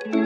Hello,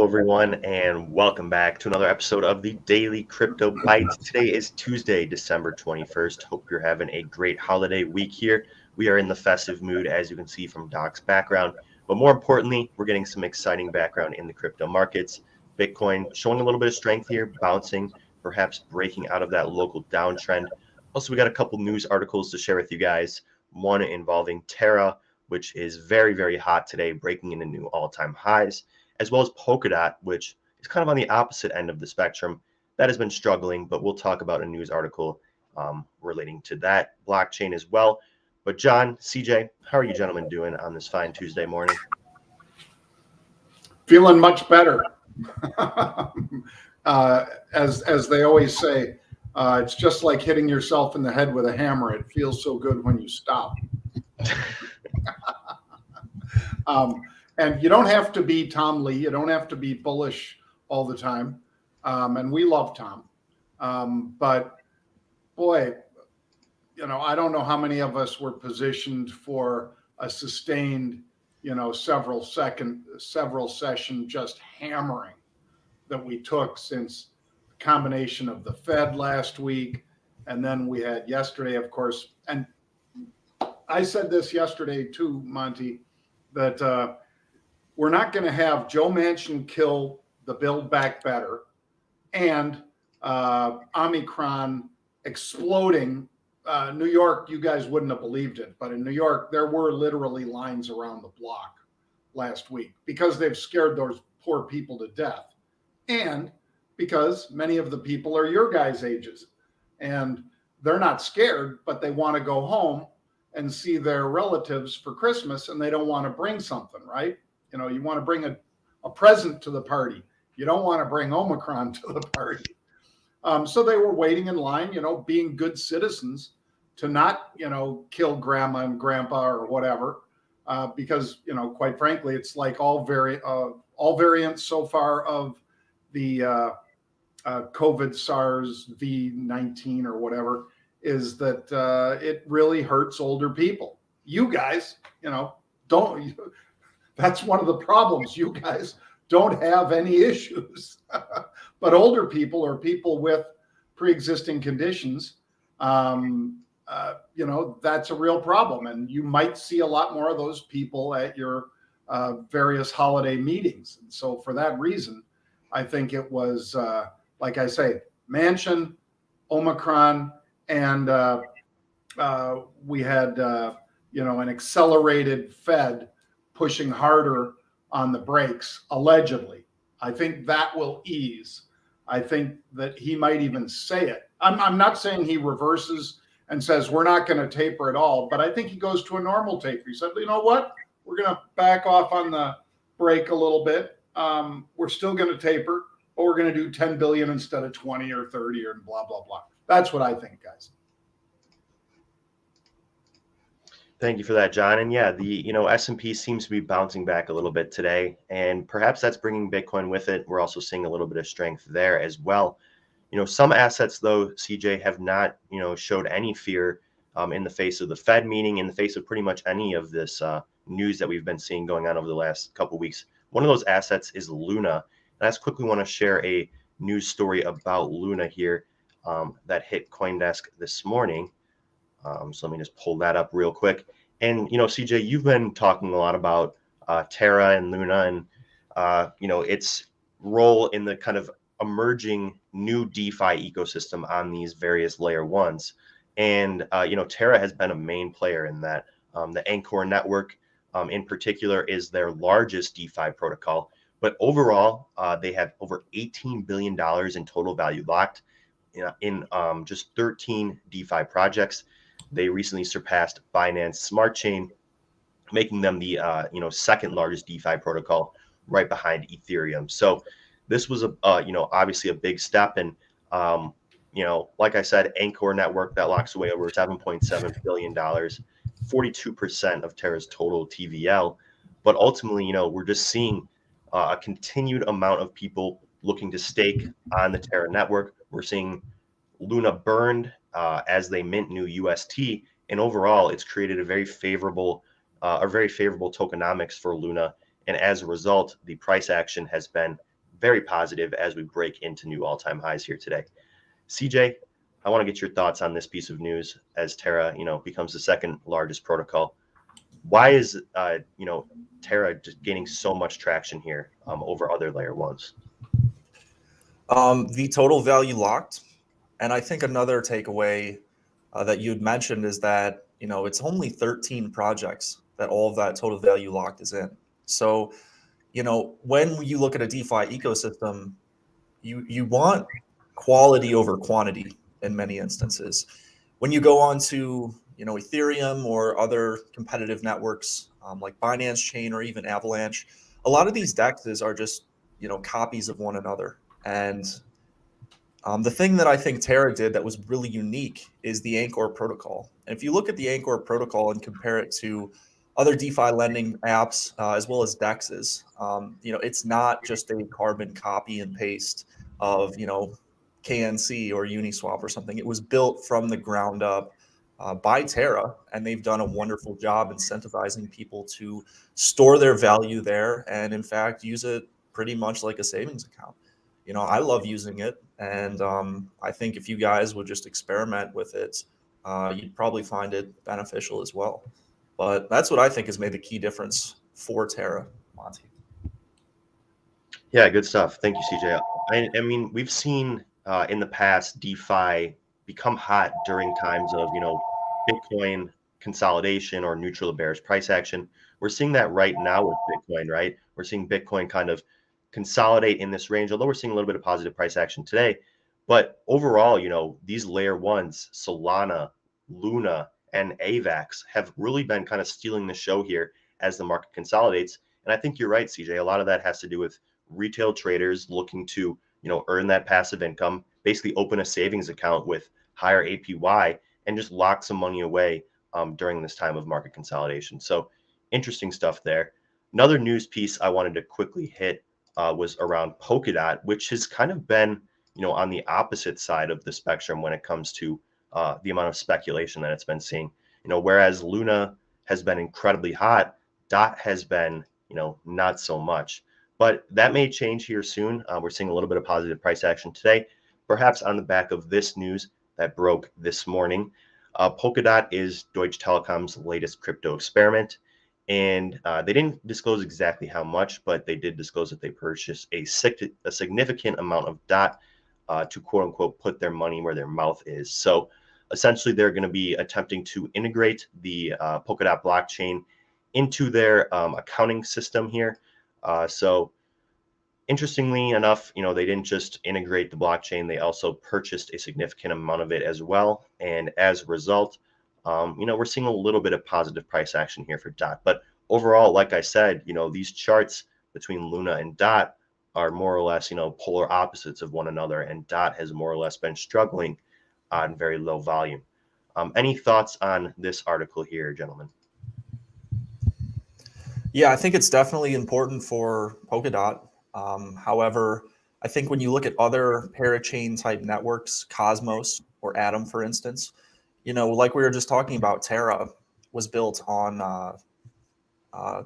everyone, and welcome back to another episode of the Daily Crypto Byte. Today is Tuesday, December 21st. Hope you're having a great holiday week here. We are in the festive mood, as you can see from Doc's background. But more importantly, we're getting some exciting background in the crypto markets. Bitcoin showing a little bit of strength here, bouncing, perhaps breaking out of that local downtrend. Also, we got a couple news articles to share with you guys. One involving Terra, which is very, very hot today, breaking into new all-time highs, as well as Polkadot, which is kind of on the opposite end of the spectrum. That has been struggling, but we'll talk about a news article relating to that blockchain as well. But John, CJ, how are you gentlemen doing on this fine Tuesday morning? Feeling much better. As they always say, it's just like hitting yourself in the head with a hammer. It feels so good when you stop. And you don't have to be Tom Lee. You don't have to be bullish all the time. And we love Tom. But boy, I don't know how many of us were positioned for a sustained, several session just hammering that we took since the combination of the Fed last week. And then we had yesterday, of course. And I said this yesterday too, Monty, that we're not going to have Joe Manchin kill the Build Back Better and Omicron exploding. New York, you guys wouldn't have believed it, but in New York, there were literally lines around the block last week because they've scared those poor people to death. And because many of the people are your guys' ages and they're not scared, but they want to go home and see their relatives for Christmas and they don't want to bring something, right? You want to bring a present to the party. You don't want to bring Omicron to the party. So they were waiting in line, being good citizens to not, kill grandma and grandpa or whatever, because, quite frankly, it's like all variants so far of the COVID SARS V19 or whatever is that it really hurts older people. You guys, don't. That's one of the problems. You guys don't have any issues, but older people or people with pre-existing conditions, that's a real problem. And you might see a lot more of those people at your various holiday meetings. And so for that reason, I think it was, like I say, Manchin, Omicron, and we had, an accelerated Fed pushing harder on the brakes, allegedly. I think that will ease. I think that he might even say it. I'm not saying he reverses and says, we're not going to taper at all, but I think he goes to a normal taper. He said, you know what? We're going to back off on the brake a little bit. We're still going to taper, but we're going to do 10 billion instead of 20 or 30 or blah, blah, blah. That's what I think, guys. Thank you for that, John. And yeah, the S&P seems to be bouncing back a little bit today, and perhaps that's bringing Bitcoin with it. We're also seeing a little bit of strength there as well. Some assets, though, CJ, have not, showed any fear in the face of the Fed meeting, in the face of pretty much any of this news that we've been seeing going on over the last couple of weeks. One of those assets is Luna. And I just quickly want to share a news story about Luna here that hit CoinDesk this morning. So let me just pull that up real quick. And, CJ, you've been talking a lot about Terra and Luna and, its role in the kind of emerging new DeFi ecosystem on these various layer ones. And, Terra has been a main player in that. The Anchor Network in particular is their largest DeFi protocol. But overall, they have over $18 billion in total value locked in just 13 DeFi projects. They recently surpassed Binance Smart Chain, making them the second largest DeFi protocol, right behind Ethereum. So this was obviously a big step. And like I said, Anchor Network that locks away over $7.7 billion, 42% of Terra's total TVL. But ultimately, we're just seeing a continued amount of people looking to stake on the Terra Network. We're seeing Luna burned as they mint new UST, and overall, it's created a very favorable tokenomics for Luna. And as a result, the price action has been very positive as we break into new all-time highs here today. CJ, I want to get your thoughts on this piece of news as Terra, becomes the second largest protocol. Why is Terra just gaining so much traction here over other layer ones? The total value locked. And I think another takeaway that you'd mentioned is that, it's only 13 projects that all of that total value locked is in. So, when you look at a DeFi ecosystem, you want quality over quantity in many instances. When you go on to, Ethereum or other competitive networks like Binance Chain or even Avalanche, a lot of these dexes are just, copies of one another. And the thing that I think Terra did that was really unique is the Anchor protocol. And if you look at the Anchor protocol and compare it to other DeFi lending apps as well as DEXs, it's not just a carbon copy and paste of, KNC or Uniswap or something. It was built from the ground up by Terra, and they've done a wonderful job incentivizing people to store their value there and, in fact, use it pretty much like a savings account. I love using it, and I think if you guys would just experiment with it, you'd probably find it beneficial as well. But that's what I think has made the key difference for Terra, Monty. Yeah, good stuff. Thank you, CJ. I mean, we've seen in the past DeFi become hot during times of Bitcoin consolidation or neutral to bearish price action. We're seeing that right now with Bitcoin, right? We're seeing Bitcoin kind of consolidate in this range, although we're seeing a little bit of positive price action today. But overall, these layer ones, Solana, Luna, and AVAX have really been kind of stealing the show here as the market consolidates. And I think you're right, CJ. A lot of that has to do with retail traders looking to, earn that passive income, basically open a savings account with higher APY and just lock some money away during this time of market consolidation. So interesting stuff there. Another news piece I wanted to quickly hit was around Polkadot, which has kind of been, on the opposite side of the spectrum when it comes to the amount of speculation that it's been seeing. Whereas Luna has been incredibly hot, Dot has been, not so much. But that may change here soon. We're seeing a little bit of positive price action today, perhaps on the back of this news that broke this morning. Polkadot is Deutsche Telekom's latest crypto experiment. And they didn't disclose exactly how much, but they did disclose that they purchased a significant amount of DOT to quote unquote put their money where their mouth is. So essentially, they're going to be attempting to integrate the Polkadot blockchain into their accounting system here. So interestingly enough, they didn't just integrate the blockchain, they also purchased a significant amount of it as well. And as a result, we're seeing a little bit of positive price action here for DOT. But overall, like I said, these charts between Luna and DOT are more or less, polar opposites of one another. And DOT has more or less been struggling on very low volume. Any thoughts on this article here, gentlemen? Yeah, I think it's definitely important for Polkadot. However, I think when you look at other parachain type networks, Cosmos or Atom, for instance, like we were just talking about, Terra was built on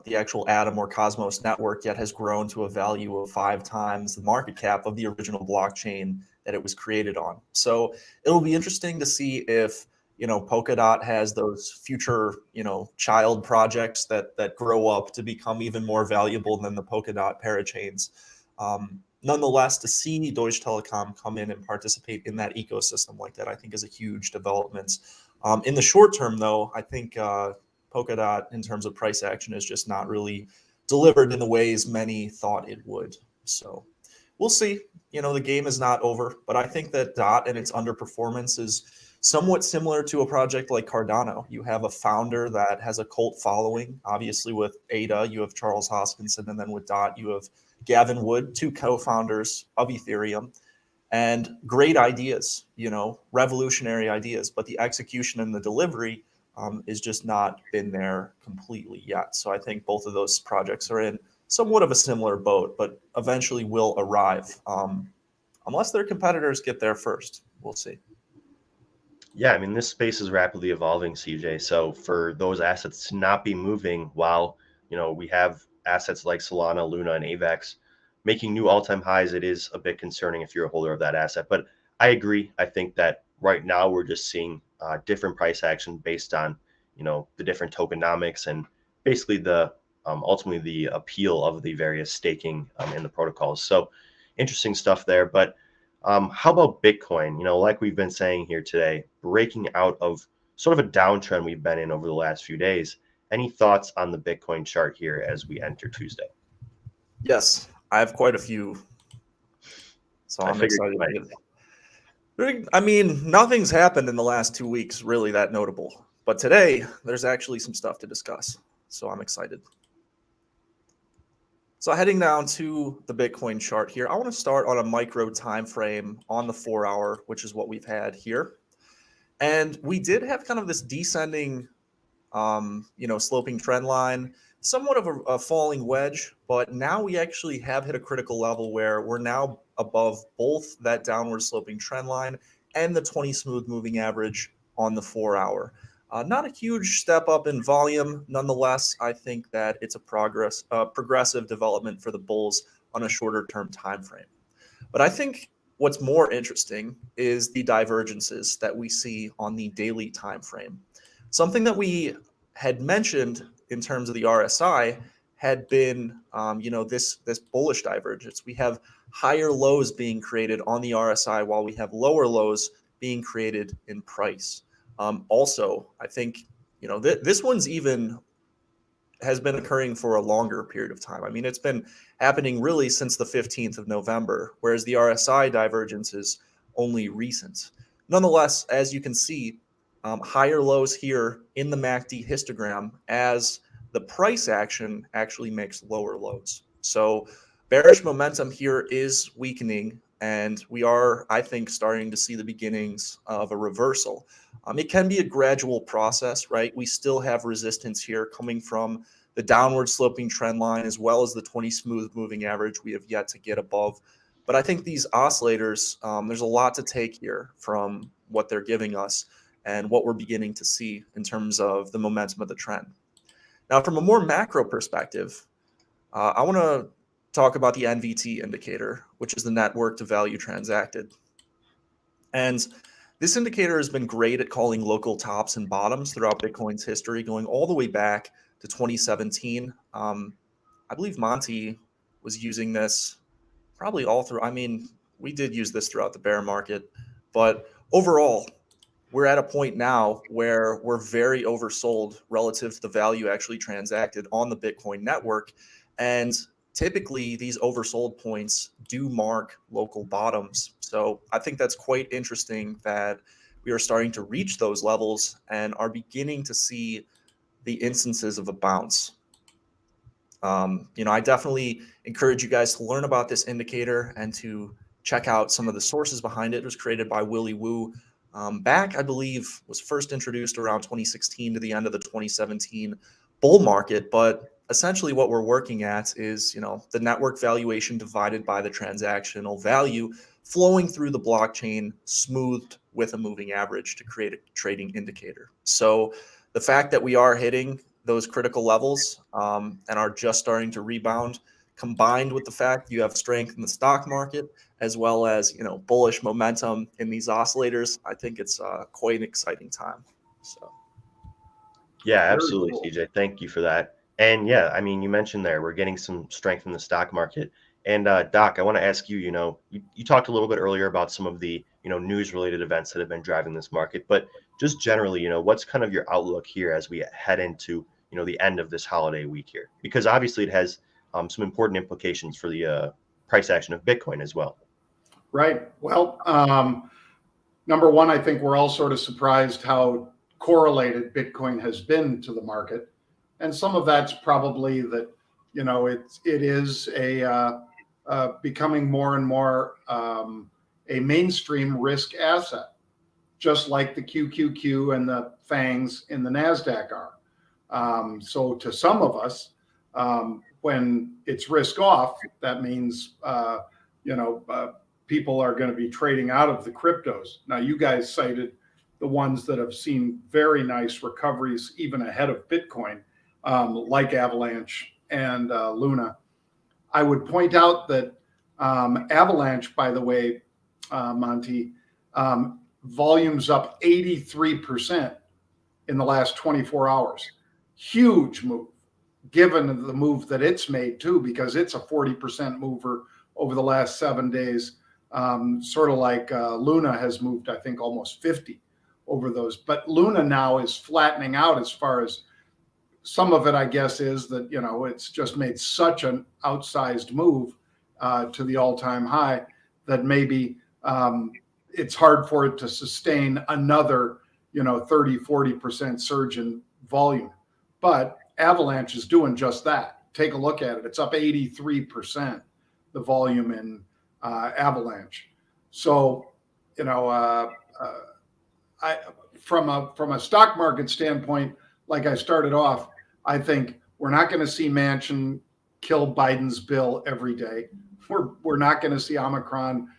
the actual Atom or Cosmos network, yet has grown to a value of 5 times the market cap of the original blockchain that it was created on. So it'll be interesting to see if Polkadot has those future child projects that grow up to become even more valuable than the Polkadot parachains. Nonetheless, to see Deutsche Telekom come in and participate in that ecosystem like that, I think is a huge development. In the short term, though, I think Polkadot, in terms of price action, is just not really delivered in the ways many thought it would. So we'll see. The game is not over, but I think that DOT and its underperformance is somewhat similar to a project like Cardano. You have a founder that has a cult following. Obviously, with ADA, you have Charles Hoskinson, and then with DOT, you have Gavin Wood, 2 co-founders of Ethereum, and great ideas, revolutionary ideas, but the execution and the delivery is just not been there completely yet. So I think both of those projects are in somewhat of a similar boat, but eventually will arrive, unless their competitors get there first. We'll see. Yeah, I mean, this space is rapidly evolving, CJ. So for those assets to not be moving while, we have assets like Solana, Luna, and AVAX making new all-time highs, it is a bit concerning if you're a holder of that asset. But I agree. I think that right now we're just seeing different price action based on, the different tokenomics and basically the ultimately the appeal of the various staking in the protocols. So interesting stuff there. But how about Bitcoin? Like we've been saying here today, breaking out of sort of a downtrend we've been in over the last few days. Any thoughts on the Bitcoin chart here as we enter Tuesday? Yes, I have quite a few, so I I'm figured you excited might. to get. I mean, nothing's happened in the last 2 weeks really that notable, but today there's actually some stuff to discuss, so I'm excited. So heading down to the Bitcoin chart here, I want to start on a micro time frame on the 4-hour, which is what we've had here. And we did have kind of this descending, sloping trend line, somewhat of a falling wedge, but now we actually have hit a critical level where we're now above both that downward sloping trend line and the 20 smooth moving average on the 4-hour. Not a huge step up in volume. Nonetheless, I think that it's a progressive development for the bulls on a shorter term time frame. But I think what's more interesting is the divergences that we see on the daily time frame. Something that we had mentioned in terms of the RSI had been, this bullish divergence. We have higher lows being created on the RSI while we have lower lows being created in price. Also, I think this one's even has been occurring for a longer period of time. I mean, it's been happening really since the 15th of November, whereas the RSI divergence is only recent. Nonetheless, as you can see, higher lows here in the MACD histogram as the price action actually makes lower lows. So bearish momentum here is weakening, and we are, I think, starting to see the beginnings of a reversal. It can be a gradual process, right? We still have resistance here coming from the downward sloping trend line as well as the 20 smooth moving average we have yet to get above. But I think these oscillators, there's a lot to take here from what they're giving us and what we're beginning to see in terms of the momentum of the trend. Now, from a more macro perspective, I want to talk about the NVT indicator, which is the network to value transacted. And this indicator has been great at calling local tops and bottoms throughout Bitcoin's history, going all the way back to 2017. I believe Monty was using this probably all through. I mean, we did use this throughout the bear market, but overall, we're at a point now where we're very oversold relative to the value actually transacted on the Bitcoin network. And typically these oversold points do mark local bottoms. So I think that's quite interesting that we are starting to reach those levels and are beginning to see the instances of a bounce. I definitely encourage you guys to learn about this indicator and to check out some of the sources behind it. It was created by Willy Woo. Back, I believe, was first introduced around 2016 to the end of the 2017 bull market. But essentially what we're working at is, the network valuation divided by the transactional value flowing through the blockchain, smoothed with a moving average to create a trading indicator. So the fact that we are hitting those critical levels and are just starting to rebound, combined with the fact you have strength in the stock market, as well as bullish momentum in these oscillators, I think it's quite an exciting time. So Yeah, Very absolutely, cool. CJ. Thank you for that. And yeah, I mean, you mentioned there we're getting some strength in the stock market. And Doc, I want to ask you, you talked a little bit earlier about some of the, news related events that have been driving this market, but just generally, what's kind of your outlook here as we head into, the end of this holiday week here? Because obviously it has some important implications for the price action of Bitcoin as well. Right. Well, number one, I think we're all sort of surprised how correlated Bitcoin has been to the market, and some of that's probably that it is a becoming more and more a mainstream risk asset, just like the QQQ and the FANGs in the Nasdaq are. So to some of us, When it's risk off, that means, people are going to be trading out of the cryptos. Now, you guys cited the ones that have seen very nice recoveries, even ahead of Bitcoin, like Avalanche and Luna. I would point out that Avalanche, by the way, Monty, volume's up 83% in the last 24 hours. Huge move, given the move that it's made too, because it's a 40% mover over the last 7 days. Sort of like Luna has moved, I think, almost 50 over those. But Luna now is flattening out as far as some of it, I guess, is that, it's just made such an outsized move to the all-time high that maybe it's hard for it to sustain another, 30-40% surge in volume. But Avalanche is doing just that. Take a look at it. It's up 83%, the volume in Avalanche. So, from a stock market standpoint, like I started off, I think we're not going to see Manchin kill Biden's bill every day. We're not going to see Omicron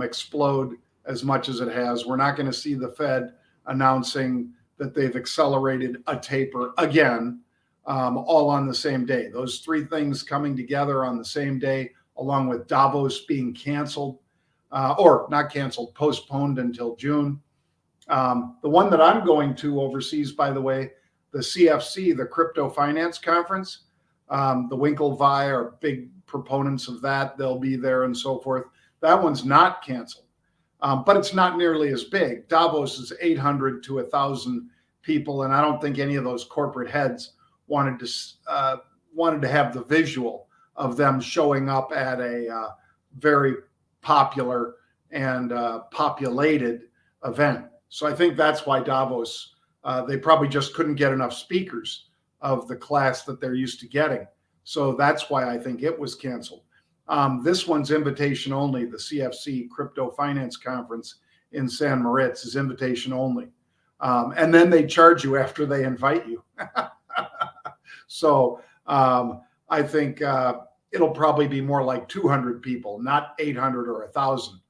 explode as much as it has. We're not going to see the Fed announcing that they've accelerated a taper again, all on the same day. Those three things coming together on the same day, along with Davos being canceled, or not canceled, postponed until June. The one that I'm going to overseas, by the way, the CFC, the Crypto Finance Conference, the Winklevi are big proponents of that. They'll be there and so forth. That one's not canceled, but it's not nearly as big. Davos is 800 to 1,000 people, and I don't think any of those corporate heads wanted to have the visual of them showing up at a very popular and populated event. So I think that's why Davos, they probably just couldn't get enough speakers of the class that they're used to getting. So that's why I think it was canceled. This one's invitation only. The CFC Crypto Finance Conference in San Moritz is invitation only. And then they charge you after they invite you. So I think it'll probably be more like 200 people, not 800 or 1,000.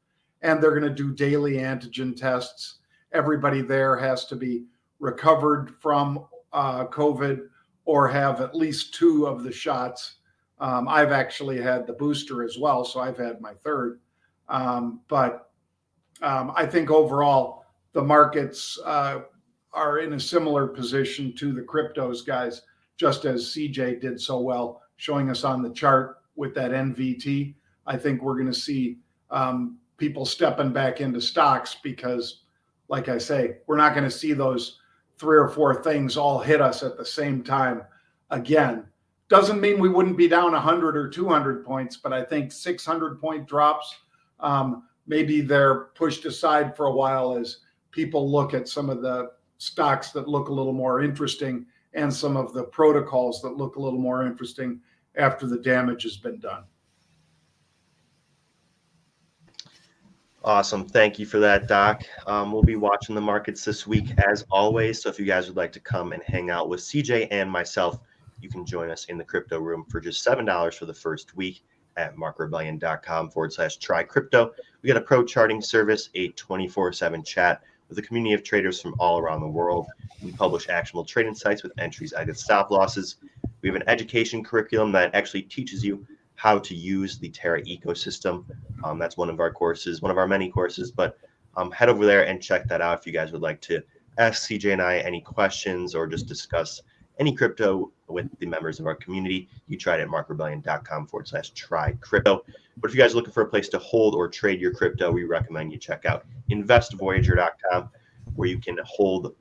And they're going to do daily antigen tests. Everybody there has to be recovered from COVID or have at least 2 of the shots. I've actually had the booster as well, so I've had my 3rd. But I think overall, the markets are in a similar position to the cryptos, guys, just as CJ did so well, showing us on the chart with that NVT. I think we're going to see people stepping back into stocks because, like I say, we're not going to see those 3 or 4 things all hit us at the same time again. Doesn't mean we wouldn't be down 100 or 200 points, but I think 600-point drops, maybe they're pushed aside for a while as people look at some of the stocks that look a little more interesting and some of the protocols that look a little more interesting after the damage has been done. Awesome. Thank you for that, Doc. We'll be watching the markets this week as always. So if you guys would like to come and hang out with CJ and myself, you can join us in the crypto room for just $7 for the first week at markrebellion.com/try crypto. We got a pro charting service, a 24/7 chat with a community of traders from all around the world. We publish actionable trade insights with entries, exits, stop losses. We have an education curriculum that actually teaches you how to use the Terra ecosystem. That's one of our courses, one of our many courses, but head over there and check that out if you guys would like to ask CJ and I any questions or just discuss any crypto with the members of our community. You try it at markrebellion.com/try crypto. But if you guys are looking for a place to hold or trade your crypto, we recommend you check out investvoyager.com, where you can hold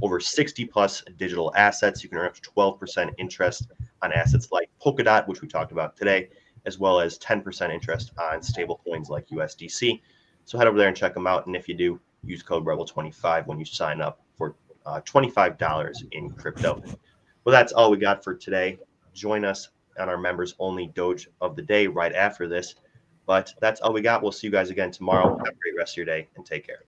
over 60 plus digital assets. You can earn up to 12% interest on assets like Polkadot, which we talked about today, as well as 10% interest on stable coins like USDC. So head over there and check them out. And if you do, use code REBEL25 when you sign up for $25 in crypto. Well, that's all we got for today. Join us on our members only Doge of the day right after this. But that's all we got. We'll see you guys again tomorrow. Have a great rest of your day and take care.